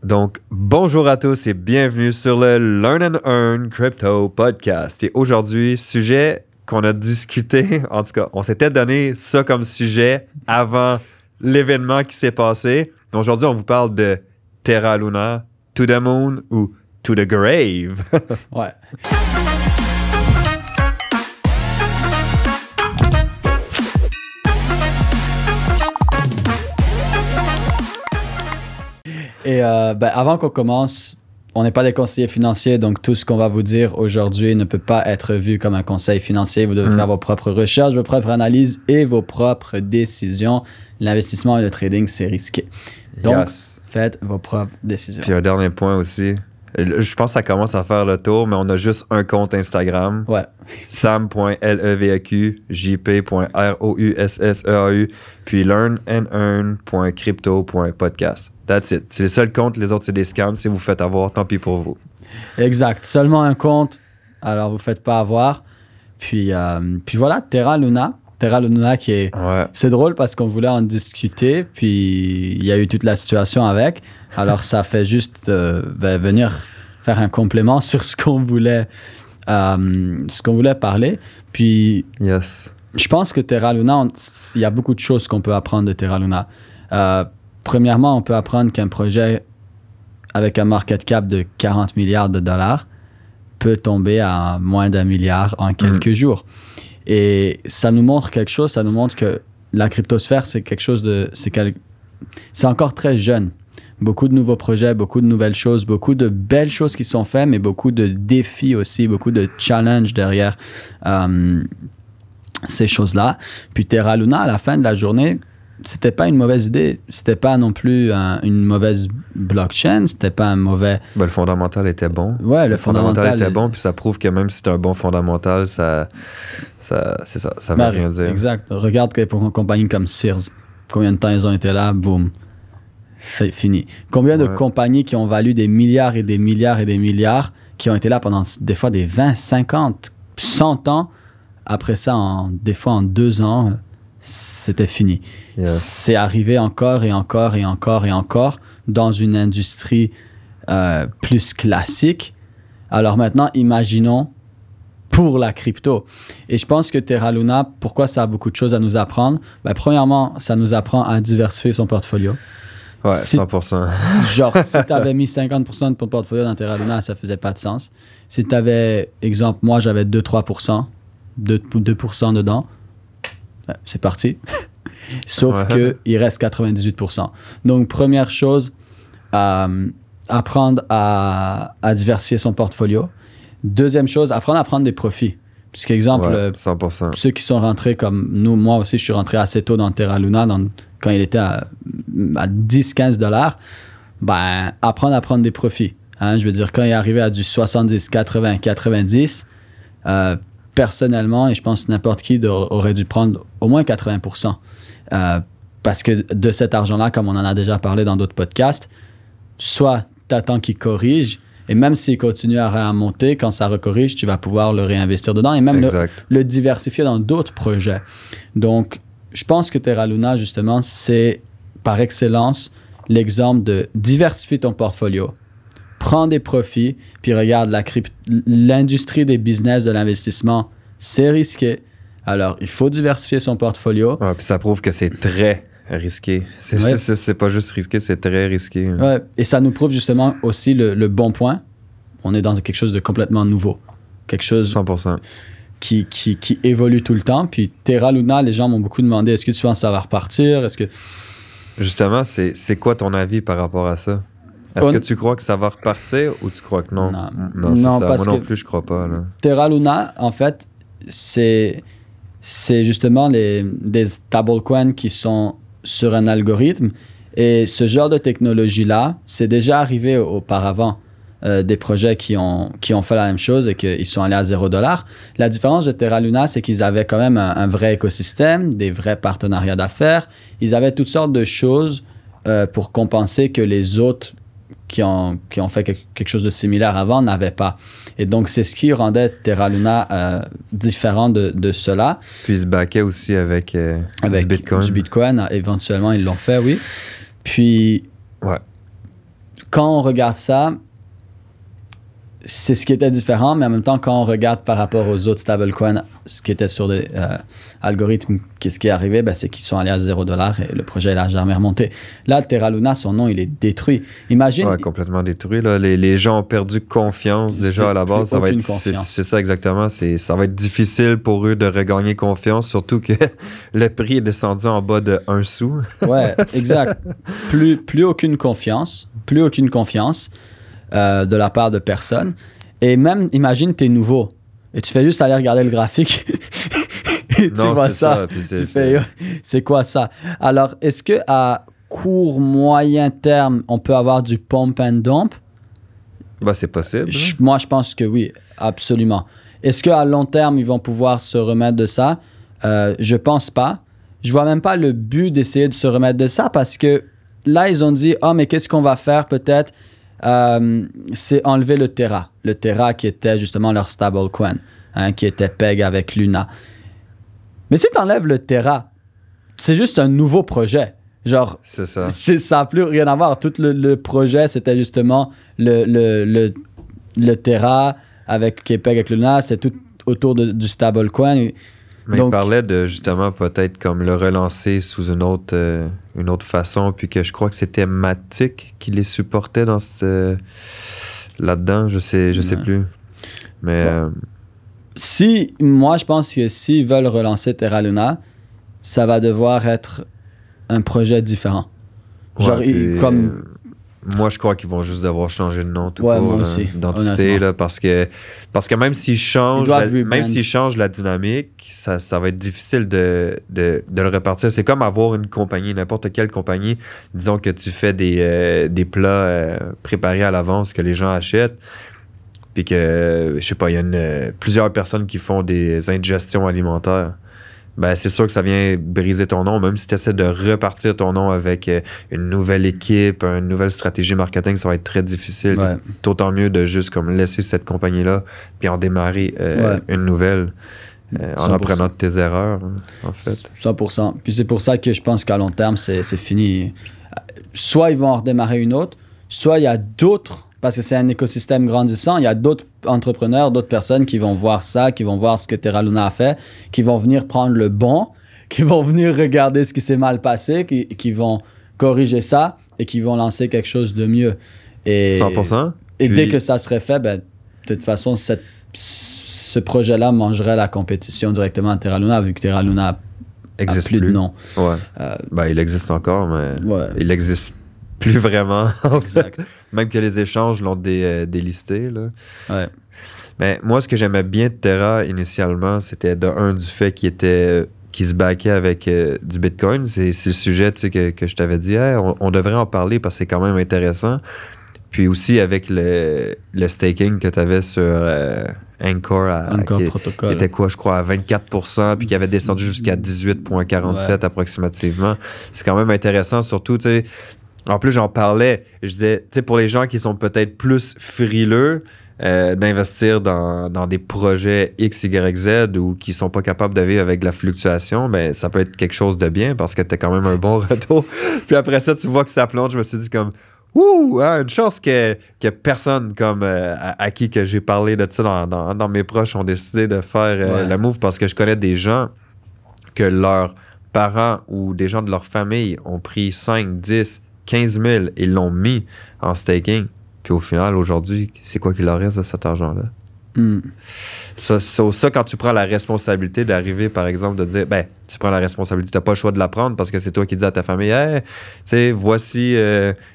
Donc, bonjour à tous et bienvenue sur le Learn and Earn Crypto Podcast. Et aujourd'hui, sujet qu'on a discuté, en tout cas, on s'était donné ça comme sujet avant l'événement qui s'est passé. Aujourd'hui, on vous parle de Terra Luna, To the Moon ou To the Grave. Ouais. Et avant qu'on commence, on n'est pas des conseillers financiers, donc tout ce qu'on va vous dire aujourd'hui ne peut pas être vu comme un conseil financier. Vous devez faire vos propres recherches, vos propres analyses et vos propres décisions. L'investissement et le trading, c'est risqué. Donc, faites vos propres décisions. Puis un dernier point aussi. Je pense que ça commence à faire le tour, mais on a juste un compte Instagram. Ouais. sam.levaq, jp.roussseau, puis learnandearn.crypto.podcast. That's it. C'est les seuls comptes, les autres, c'est des scams. Si vous faites avoir, tant pis pour vous. Exact. Seulement un compte, alors vous ne faites pas avoir. Puis voilà, Terra Luna qui est... Ouais. C'est drôle parce qu'on voulait en discuter, puis il y a eu toute la situation avec. Alors, ça fait juste venir faire un complément sur ce qu'on voulait parler. Puis, yes. Je pense que Terra Luna, il y a beaucoup de choses qu'on peut apprendre de Terra Luna. Premièrement, on peut apprendre qu'un projet avec un market cap de 40 milliards de dollars peut tomber à moins d'1 milliard en quelques jours. Et ça nous montre quelque chose, ça nous montre que la cryptosphère, c'est quelque chose de... C'est encore très jeune. Beaucoup de nouveaux projets, beaucoup de nouvelles choses, beaucoup de belles choses qui sont faites, mais beaucoup de défis aussi, beaucoup de challenges derrière ces choses-là. Puis Terra Luna, à la fin de la journée, c'était pas une mauvaise idée. C'était pas non plus une mauvaise blockchain. C'était pas un mauvais... Ben, le fondamental était bon. Ouais, le fondamental était bon, puis ça prouve que même si c'est un bon fondamental, ça veut rien dire. Exact. Regarde pour une compagnie comme Sears. Combien de temps ils ont été là, boum. Fini. Combien de compagnies qui ont valu des milliards et des milliards et des milliards, qui ont été là pendant des fois des 20, 50, 100 ans. Après ça, des fois en 2 ans, c'était fini. Yeah. C'est arrivé encore et encore et encore et encore dans une industrie plus classique. Alors maintenant, imaginons pour la crypto. Et je pense que Terra Luna, pourquoi ça a beaucoup de choses à nous apprendre? Ben, premièrement, ça nous apprend à diversifier son portfolio. Ouais, 100%. Genre, si tu avais mis 50% de ton portfolio dans Terra Luna, ça faisait pas de sens. Si tu avais, exemple, moi, j'avais 2-3%, 2% dedans, c'est parti. Sauf qu'il reste 98%. Donc, première chose, apprendre à diversifier son portfolio. Deuxième chose, apprendre à prendre des profits. Puisqu'exemple, 100%. Ceux qui sont rentrés comme nous, moi aussi, je suis rentré assez tôt dans Terra Luna, quand il était à 10-15 $, ben, apprendre à prendre des profits. Hein? Je veux dire, quand il est arrivé à du 70, 80, 90, personnellement, et je pense que n'importe qui aurait dû prendre au moins 80%. Parce que de cet argent-là, comme on en a déjà parlé dans d'autres podcasts, soit tu attends qu'il corrige, et même s'il continue à monter, quand ça recorrige, tu vas pouvoir le réinvestir dedans et même le diversifier dans d'autres projets. Donc, je pense que Terra Luna, justement, c'est par excellence l'exemple de diversifier ton portfolio, prends des profits, puis regarde, l'industrie des business de l'investissement, c'est risqué. Alors, il faut diversifier son portfolio. Ouais, puis ça prouve que c'est très risqué. C'est pas juste risqué, c'est très risqué. Ouais, et ça nous prouve justement aussi le bon point. On est dans quelque chose de complètement nouveau. Quelque chose 100%. Qui évolue tout le temps. Puis Terra Luna, les gens m'ont beaucoup demandé, est-ce que tu penses que ça va repartir? Est-ce que... Justement, c'est quoi ton avis par rapport à ça? Est-ce que tu crois que ça va repartir ou tu crois que non? Non, c'est ça. Moi non plus, je crois pas. Là. Terra Luna, en fait, c'est justement des stablecoins qui sont sur un algorithme. Et ce genre de technologie-là, c'est déjà arrivé auparavant. Des projets qui ont fait la même chose et qu'ils sont allés à 0 $. La différence de Terra Luna, c'est qu'ils avaient quand même un vrai écosystème, des vrais partenariats d'affaires. Ils avaient toutes sortes de choses pour compenser que les autres qui ont fait quelque chose de similaire avant n'avaient pas. Et donc, c'est ce qui rendait Terra Luna différent de cela. Puis, ils se backaient aussi avec du Bitcoin. Du Bitcoin, éventuellement, ils l'ont fait, oui. Puis, ouais. quand on regarde ça, c'est ce qui était différent, mais en même temps, quand on regarde par rapport aux autres stablecoins, ce qui était sur des algorithmes, qu'est-ce qui est arrivé, ben, c'est qu'ils sont allés à $0 et le projet n'a jamais remonté. Là, Terra Luna, son nom, il est détruit. Imagine. Ouais, complètement détruit. Là. Les gens ont perdu confiance déjà à la base. Ça va être, c'est ça exactement. Ça va être difficile pour eux de regagner confiance, surtout que le prix est descendu en bas de 1 sou. Ouais, exact. Plus aucune confiance. Plus aucune confiance. De la part de personne. Et même, imagine, t'es nouveau et tu fais juste aller regarder le graphique et tu vois ça. Tu fais, c'est quoi ça? Alors, est-ce qu'à court, moyen terme, on peut avoir du pump and dump? Ben, c'est possible. Moi, je pense que oui, absolument. Est-ce qu'à long terme, ils vont pouvoir se remettre de ça? Je pense pas. Je vois même pas le but d'essayer de se remettre de ça parce que là, ils ont dit, mais qu'est-ce qu'on va faire peut-être? C'est enlever le Terra. Le Terra qui était justement leur stablecoin, qui était PEG avec Luna. Mais si tu enlèves le Terra, c'est juste un nouveau projet. Genre, c'est ça. Ça n'a plus rien à voir. Tout le projet, c'était justement le Terra qui est PEG avec Luna. C'était tout autour du stablecoin. Mais donc, il parlait de justement peut-être comme le relancer sous une autre façon, puis que je crois que c'était Matic qui les supportait dans là-dedans, je sais plus. Mais moi je pense que s'ils veulent relancer Terra Luna, ça va devoir être un projet différent. Genre comme moi, je crois qu'ils vont juste devoir changer de nom tout court, d'identité, là, parce que même s'ils changent, la dynamique, ça va être difficile de le repartir. C'est comme avoir une compagnie, n'importe quelle compagnie. Disons que tu fais des plats préparés à l'avance que les gens achètent, puis que, je sais pas, il y a plusieurs personnes qui font des indigestions alimentaires. Ben, c'est sûr que ça vient briser ton nom, même si tu essaies de repartir ton nom avec une nouvelle équipe, une nouvelle stratégie marketing, ça va être très difficile. Ouais. D'autant mieux de juste comme laisser cette compagnie-là puis en démarrer une nouvelle en apprenant de tes erreurs, en fait. 100%. Puis c'est pour ça que je pense qu'à long terme, c'est fini. Soit ils vont en redémarrer une autre, soit il y a d'autres, parce que c'est un écosystème grandissant, il y a d'autres entrepreneurs, d'autres personnes qui vont voir ça, qui vont voir ce que Terra Luna a fait, qui vont venir prendre le bon, qui vont venir regarder ce qui s'est mal passé, qui vont corriger ça et qui vont lancer quelque chose de mieux. Et, 100%. Et dès que ça serait fait, ben, de toute façon, ce projet-là mangerait la compétition directement à Terra Luna, vu que Terra Luna existe plus de nom. Ouais. Il existe encore, mais il existe plus vraiment. Exact. Même que les échanges l'ont délisté. Là. Ouais. Mais moi, ce que j'aimais bien de Terra initialement, c'était du fait qu'il se backait avec du Bitcoin. C'est le sujet que je t'avais dit. Hey, on devrait en parler parce que c'est quand même intéressant. Puis aussi avec le staking que tu avais sur Anchor Protocol. Qui était quoi, je crois, à 24%, puis qui avait descendu jusqu'à 18,47 approximativement. C'est quand même intéressant, surtout, tu sais. En plus, j'en parlais. Je disais, tu sais, pour les gens qui sont peut-être plus frileux d'investir dans des projets X, Y, Z ou qui sont pas capables de vivre avec la fluctuation, ben ça peut être quelque chose de bien parce que tu as quand même un bon retour. Puis après ça, tu vois que ça plonge. Je me suis dit comme, une chance que personne comme à qui que j'ai parlé de ça dans mes proches ont décidé de faire le move parce que je connais des gens que leurs parents ou des gens de leur famille ont pris 5, 10, 15 000 et l'ont mis en staking. Puis au final, aujourd'hui, c'est quoi qu'il leur reste de cet argent-là? Ça, quand tu prends la responsabilité d'arriver, par exemple, de dire, tu prends la responsabilité, tu n'as pas le choix de la prendre parce que c'est toi qui dis à ta famille, hey, tu sais, voici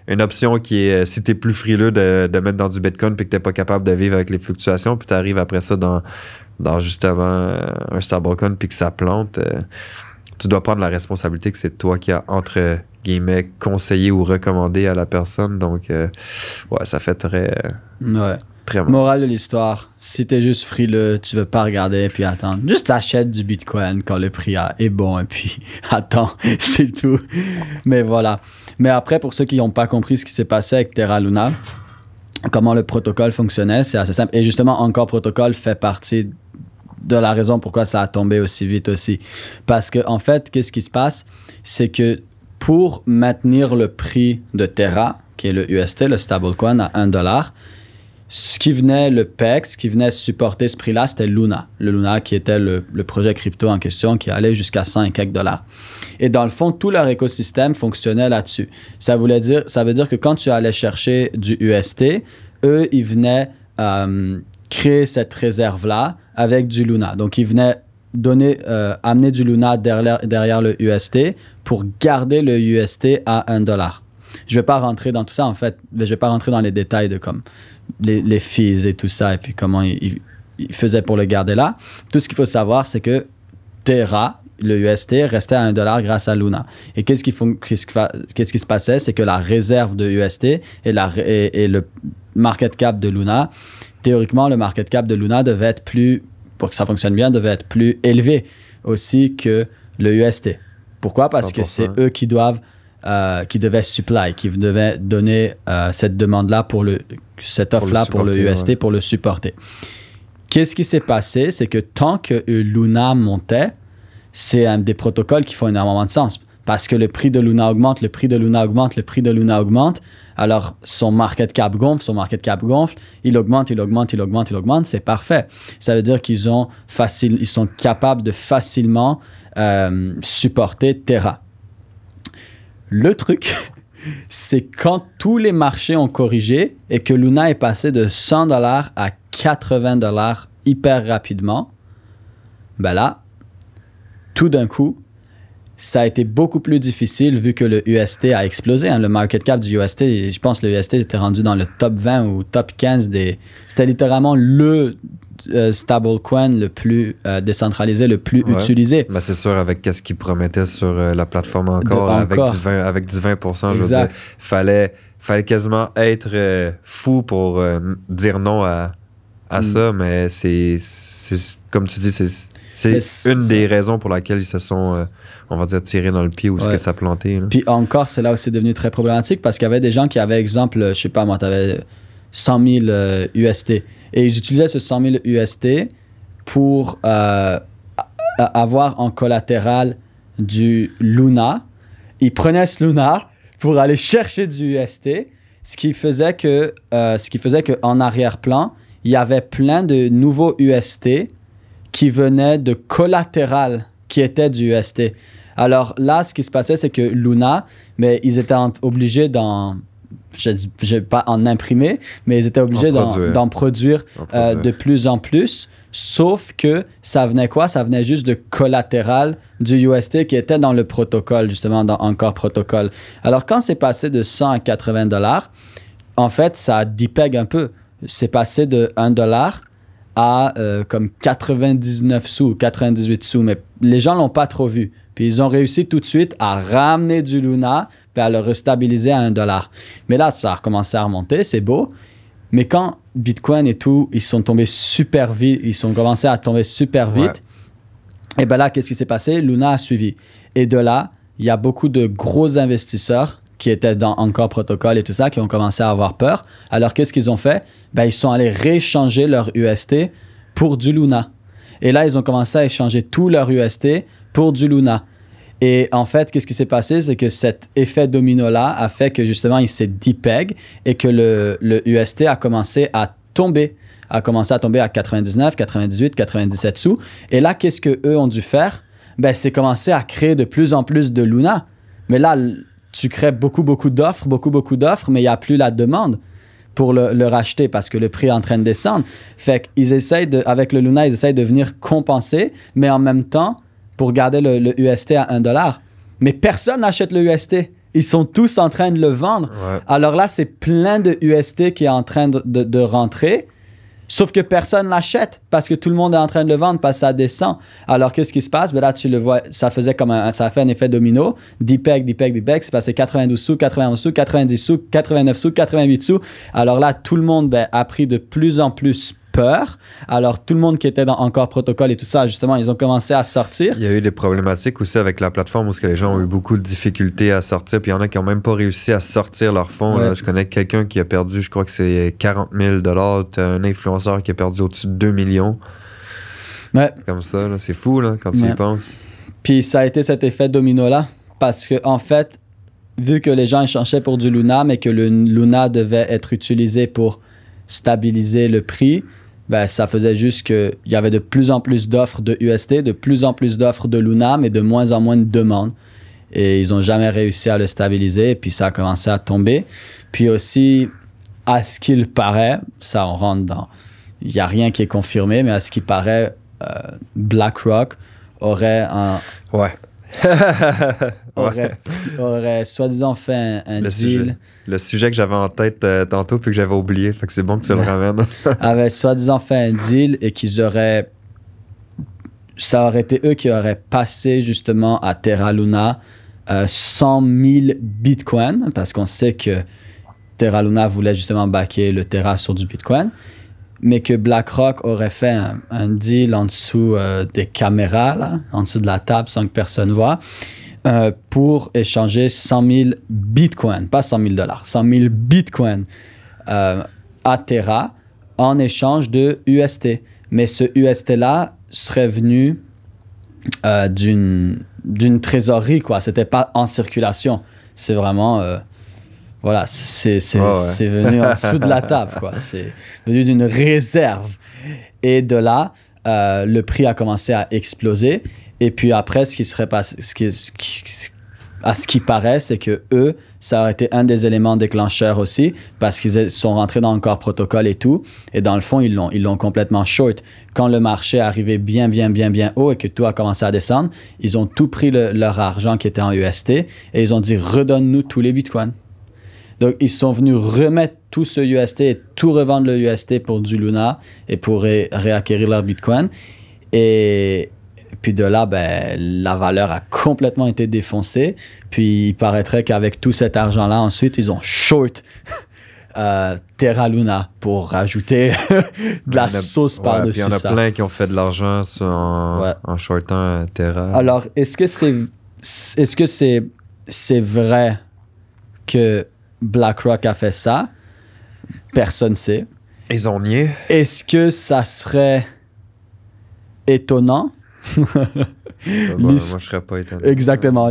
une option qui est, si tu es plus frileux de mettre dans du Bitcoin puis que tu n'es pas capable de vivre avec les fluctuations, puis tu arrives après ça dans justement un stablecoin puis que ça plante, tu dois prendre la responsabilité que c'est toi qui as, entre guillemets, conseillé ou recommandé à la personne. Donc, ça fait très mal. Morale de l'histoire, si t'es juste frileux, tu veux pas regarder et puis attendre. Juste achète du Bitcoin quand le prix est bon et puis attends, c'est tout. Mais voilà. Mais après, pour ceux qui n'ont pas compris ce qui s'est passé avec Terra Luna, comment le protocole fonctionnait, c'est assez simple. Et justement, Encore Protocol fait partie de la raison pourquoi ça a tombé aussi vite aussi. Parce que en fait, qu'est-ce qui se passe? C'est que pour maintenir le prix de Terra, qui est le UST, le stablecoin à 1 $. Ce qui venait, le PEG, ce qui venait supporter ce prix-là, c'était Luna. Le Luna qui était le projet crypto en question qui allait jusqu'à 100 et quelques $. Et dans le fond, tout leur écosystème fonctionnait là-dessus. Ça veut dire que quand tu allais chercher du UST, eux, ils venaient créer cette réserve-là avec du Luna. Donc, ils venaient amener du Luna derrière le UST pour garder le UST à 1 $. Je ne vais pas rentrer dans tout ça, en fait. Je ne vais pas rentrer dans les détails de comme les fees et tout ça, et puis comment ils faisaient pour le garder là. Tout ce qu'il faut savoir, c'est que Terra, le UST, restait à 1 $ grâce à Luna. Et qu'est-ce qui se passait? C'est que la réserve de UST et le market cap de Luna, théoriquement, le market cap de Luna devait être pour que ça fonctionne bien, devait être plus élevé aussi que le UST. Pourquoi? Parce 100%. Que c'est eux qui devaient supply, qui devaient donner cette demande-là cette offre-là pour le UST, pour le supporter. Qu'est-ce qui s'est passé? C'est que tant que Luna montait, c'est un des protocoles qui font énormément de sens. Parce que le prix de Luna augmente, le prix de Luna augmente, le prix de Luna augmente. Alors, son market cap gonfle, il augmente, c'est parfait. Ça veut dire ils sont capables de facilement supporter Terra. Le truc, c'est quand tous les marchés ont corrigé et que Luna est passé de 100 $ à 80 $ hyper rapidement, ben là, tout d'un coup, ça a été beaucoup plus difficile vu que le UST a explosé. Le market cap du UST, je pense que le UST était rendu dans le top 20 ou top 15 C'était littéralement le stablecoin le plus décentralisé, le plus utilisé. Ben c'est sûr, avec ce qu'ils promettaient sur la plateforme encore. Avec du 20%, je veux dire. Fallait quasiment être fou pour dire non à ça, mais c'est comme tu dis, c'est une des raisons pour laquelle ils se sont, on va dire, tirés dans le pied ou ce que ça a planté. Là. Puis encore, c'est là où c'est devenu très problématique parce qu'il y avait des gens qui avaient, exemple, je sais pas moi, tu avais 100 000 UST. Et ils utilisaient ce 100 000 UST pour avoir en collatéral du Luna. Ils prenaient ce Luna pour aller chercher du UST, ce qui faisait qu'en arrière-plan, il y avait plein de nouveaux UST qui venaient de collatéral qui était du UST. Alors là, ce qui se passait, c'est que Luna, mais ils étaient obligés je vais pas en imprimer, mais ils étaient obligés d'en produire de plus en plus, sauf que ça venait quoi? Ça venait juste de collatéral du UST qui était dans le protocole, justement, dans Encore Protocol. Alors, quand c'est passé de 100 à 80 $, en fait, ça dépègue un peu. C'est passé de 1 $ à comme 99 sous, 98 sous, mais les gens l'ont pas trop vu. Puis ils ont réussi tout de suite à ramener du Luna puis à le restabiliser à 1 $. Mais là, ça a recommencé à remonter, c'est beau. Mais quand Bitcoin et tout, ils sont tombés super vite, ils sont commencé à tomber super vite, et bien là, qu'est-ce qui s'est passé? Luna a suivi. Et de là, il y a beaucoup de gros investisseurs qui étaient dans Encore Protocol et tout ça, qui ont commencé à avoir peur. Alors, qu'est-ce qu'ils ont fait? Ben, ils sont allés rééchanger leur UST pour du Luna. Et là, ils ont commencé à échanger tout leur UST pour du Luna. Et en fait, qu'est-ce qui s'est passé? C'est que cet effet domino-là a fait que justement, il s'est depeg et que le UST a commencé à tomber. A commencé à tomber à 99, 98, 97 sous. Et là, qu'est-ce qu'eux ont dû faire? Ben, c'est commencer à créer de plus en plus de Luna. Mais là, tu crées beaucoup d'offres, mais il n'y a plus la demande pour le racheter parce que le prix est en train de descendre. Fait qu'ils avec le Luna, ils essayent de venir compenser, mais en même temps, pour garder le UST à 1 $. Mais personne n'achète le UST. Ils sont tous en train de le vendre. Ouais. Alors là, c'est plein de UST qui est en train de rentrer. Sauf que personne l'achète parce que tout le monde est en train de le vendre parce que ça descend. Alors, qu'est-ce qui se passe? Ben là, tu le vois, ça a fait un effet domino. Depeg, c'est passé 92 sous, 91 sous, 90 sous, 89 sous, 88 sous. Alors là, tout le monde a pris de plus en plus peur. Alors, tout le monde qui était dans Encore Protocol et tout ça, justement, ils ont commencé à sortir. Il y a eu des problématiques aussi avec la plateforme où les gens ont eu beaucoup de difficultés à sortir. Puis il y en a qui n'ont même pas réussi à sortir leurs fonds. Ouais. Là. Je connais quelqu'un qui a perdu, je crois que c'est 40 000 $. Tu as un influenceur qui a perdu au-dessus de 2 millions. Ouais. Comme ça, là. C'est fou là, quand tu y penses. Puis ça a été cet effet domino-là. Parce que en fait, vu que les gens échangeaient pour du Luna, mais que le Luna devait être utilisé pour stabiliser le prix, ben, ça faisait juste qu'il y avait de plus en plus d'offres de UST, de plus en plus d'offres de Luna, mais de moins en moins de demandes. Et ils n'ont jamais réussi à le stabiliser, et puis ça a commencé à tomber. Puis aussi, à ce qu'il paraît, ça on rentre dans... Il n'y a rien qui est confirmé, mais à ce qu'il paraît, BlackRock aurait aurait soi-disant fait un deal. Le sujet que j'avais en tête tantôt puis que j'avais oublié, fait que c'est bon que tu le ramènes. Avait soi-disant fait un deal et ça aurait été eux qui auraient passé justement à Terra Luna 100 000 bitcoins, parce qu'on sait que Terra Luna voulait justement backer le Terra sur du bitcoin, mais que BlackRock aurait fait un deal en dessous des caméras, là, en dessous de la table sans que personne voit, pour échanger 100 000 bitcoins, pas 100 000 $, 100 000 bitcoins à Terra en échange de UST. Mais ce UST-là serait venu d'une trésorerie, quoi. C'était pas en circulation. C'est vraiment... voilà, c'est venu en dessous de la table, quoi. C'est venu d'une réserve. Et de là, le prix a commencé à exploser. Et puis après, ce qui serait passé, à ce qui paraît, c'est que eux, ça aurait été un des éléments déclencheurs aussi, parce qu'ils sont rentrés dans le core protocole et tout. Et dans le fond, ils l'ont complètement short. Quand le marché est arrivé bien haut et que tout a commencé à descendre, ils ont tout pris leur argent qui était en UST et ils ont dit, redonne-nous tous les bitcoins. Donc, ils sont venus remettre tout ce UST et tout revendre le UST pour du Luna et pour réacquérir leur bitcoin. Et puis de là, ben, la valeur a complètement été défoncée. Puis il paraîtrait qu'avec tout cet argent-là, ensuite, ils ont short Terra Luna pour rajouter de la sauce par-dessus ça. Puis il y en a plein qui ont fait de l'argent en shortant Terra. Alors, est-ce que c'est vrai que BlackRock a fait ça? Personne ne sait. Ils ont nié. Est-ce que ça serait étonnant? Moi, je serais pas étonné. Exactement.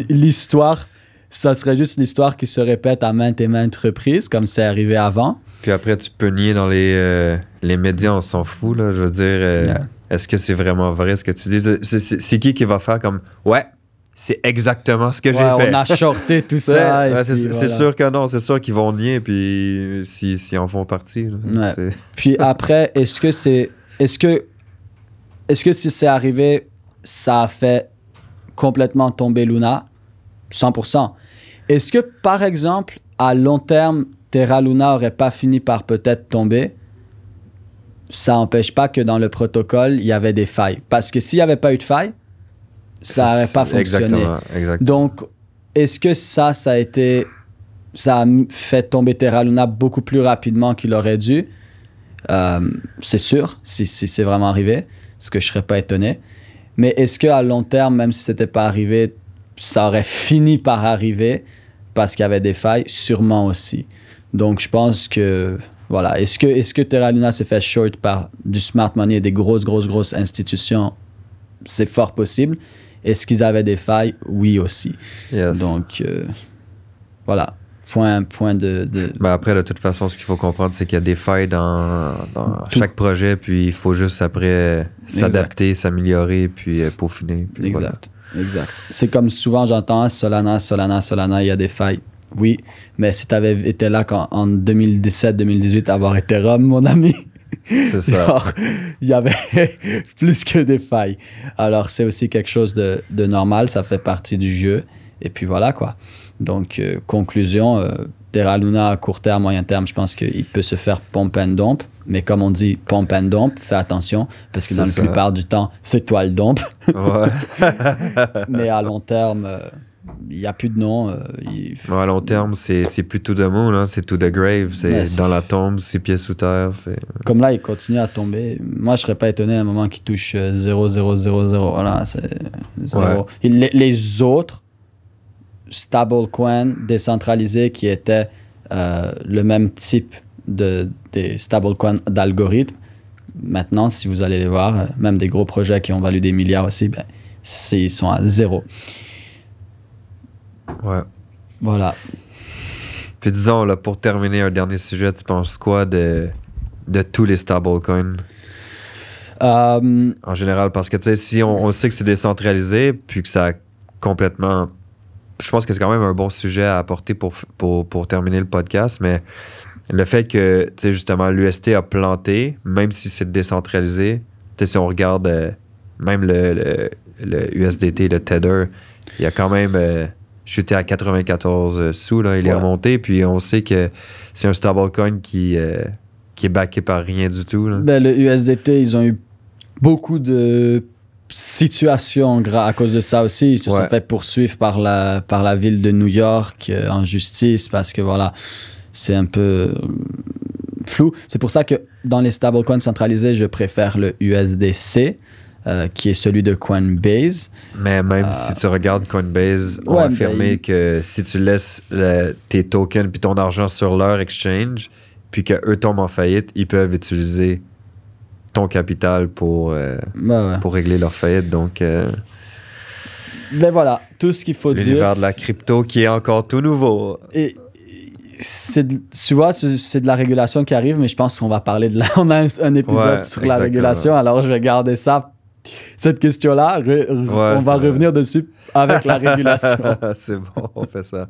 L'histoire, ça serait juste l'histoire qui se répète à maintes et maintes reprises, comme c'est arrivé avant. Puis après, tu peux nier dans les médias, on s'en fout, là. Je veux dire, est-ce que c'est vraiment vrai ce que tu dis? C'est qui va faire comme, ouais, c'est exactement ce que j'ai fait. On a shorté tout ça. C'est sûr que non, c'est sûr qu'ils vont nier, puis s'ils en font partie. Là, puis après, est-ce que si c'est arrivé, ça a fait complètement tomber Luna? 100%. Est-ce que, par exemple, à long terme, Terra Luna n'aurait pas fini par peut-être tomber? Ça n'empêche pas que dans le protocole, il y avait des failles. Parce que s'il n'y avait pas eu de failles, ça n'aurait pas fonctionné. Exactement. Donc, est-ce que ça a fait tomber Terra Luna beaucoup plus rapidement qu'il aurait dû? C'est sûr, si c'est vraiment arrivé, ce que je ne serais pas étonné. Mais est-ce qu'à long terme, même si ce n'était pas arrivé, ça aurait fini par arriver parce qu'il y avait des failles? Sûrement aussi. Donc, je pense que, voilà. Est-ce que Terra Luna s'est fait short par du smart money et des grosses institutions? C'est fort possible. Est-ce qu'ils avaient des failles? Oui aussi. Yes. Donc, voilà. Point de... Ben après, de toute façon, ce qu'il faut comprendre, c'est qu'il y a des failles dans chaque projet, puis il faut juste après s'adapter, s'améliorer, puis peaufiner. Puis exact. C'est comme souvent j'entends Solana, il y a des failles. Oui, mais si tu avais été là en 2017-2018, avoir Ethereum, mon ami, c'est ça. Alors, il y avait plus que des failles. Alors, c'est aussi quelque chose de normal, ça fait partie du jeu. Et puis voilà, quoi. Donc, conclusion, Terra Luna à court terme, moyen terme, je pense qu'il peut se faire pump and dump. Mais comme on dit pump and dump, fais attention, parce que dans la plupart du temps, c'est toi le dump. Ouais. Mais à long terme, il n'y a plus de nom. À long terme, c'est plus to the moon, hein, c'est to the grave. C'est dans la tombe, c'est pieds sous terre. Comme là, il continue à tomber. Moi, je ne serais pas étonné à un moment qu'il touche 0,000. Voilà, c'est 0. Ouais. Les autres stablecoins décentralisés qui étaient le même type des stablecoins d'algorithmes, maintenant, si vous allez les voir, même des gros projets qui ont valu des milliards aussi, ben, ils sont à 0. Ouais. Voilà. Puis disons, là, pour terminer, un dernier sujet, tu penses quoi de tous les stablecoins en général? Parce que, tu sais, si on sait que c'est décentralisé, puis que ça a complètement... Je pense que c'est quand même un bon sujet à apporter pour terminer le podcast, mais le fait que, tu sais, justement, l'UST a planté, même si c'est décentralisé, tu sais, si on regarde même le USDT, le Tether, il a quand même chuté à 94 sous, là, il est remonté, puis on sait que c'est un stablecoin qui est backé par rien du tout. Là. Ben, le USDT, ils ont eu beaucoup de situations à cause de ça aussi. Ils se sont fait poursuivre par la ville de New York en justice parce que voilà, c'est un peu flou. C'est pour ça que dans les stablecoins centralisés, je préfère le USDC. Qui est celui de Coinbase. Mais même si tu regardes Coinbase, on a affirmé que si tu laisses tes tokens puis ton argent sur leur exchange, puis qu'eux tombent en faillite, ils peuvent utiliser ton capital pour régler leur faillite. Donc, ben voilà, tout ce qu'il faut dire. L'univers de la crypto qui est encore tout nouveau. Et tu vois, c'est de la régulation qui arrive, mais je pense qu'on va parler on a un épisode sur la régulation, alors je vais garder ça. Cette question-là, on va revenir dessus avec la régulation. C'est bon, on fait ça.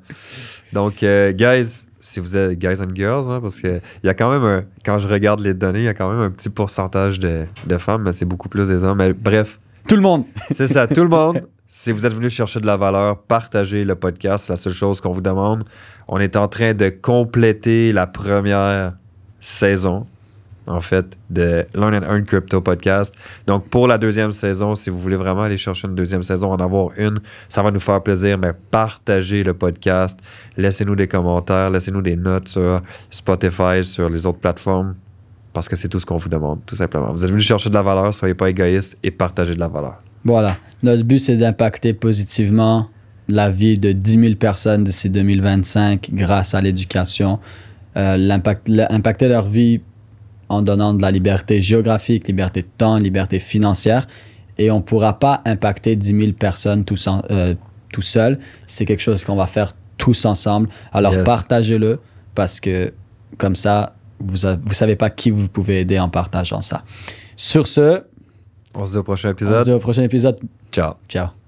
Donc, guys, si vous êtes guys and girls, hein, parce que il y a quand même quand je regarde les données, il y a quand même un petit pourcentage de femmes, mais c'est beaucoup plus des hommes. Mais bref. Tout le monde. C'est ça, tout le monde. Si vous êtes venu chercher de la valeur, partagez le podcast. C'est la seule chose qu'on vous demande. On est en train de compléter la première saison, en fait, de Learn and Earn Crypto Podcast. Donc, pour la deuxième saison, si vous voulez vraiment aller chercher une deuxième saison, en avoir une, ça va nous faire plaisir, mais partagez le podcast. Laissez-nous des commentaires, laissez-nous des notes sur Spotify, sur les autres plateformes, parce que c'est tout ce qu'on vous demande, tout simplement. Vous êtes venu chercher de la valeur, soyez pas égoïste et partagez de la valeur. Voilà. Notre but, c'est d'impacter positivement la vie de 10 000 personnes d'ici 2025 grâce à l'éducation. Impacter leur vie en donnant de la liberté géographique, liberté de temps, liberté financière. Et on ne pourra pas impacter 10 000 personnes tout seul. C'est quelque chose qu'on va faire tous ensemble. Alors partagez-le parce que comme ça, vous ne savez pas qui vous pouvez aider en partageant ça. Sur ce, on se dit au prochain épisode. Ciao. Ciao.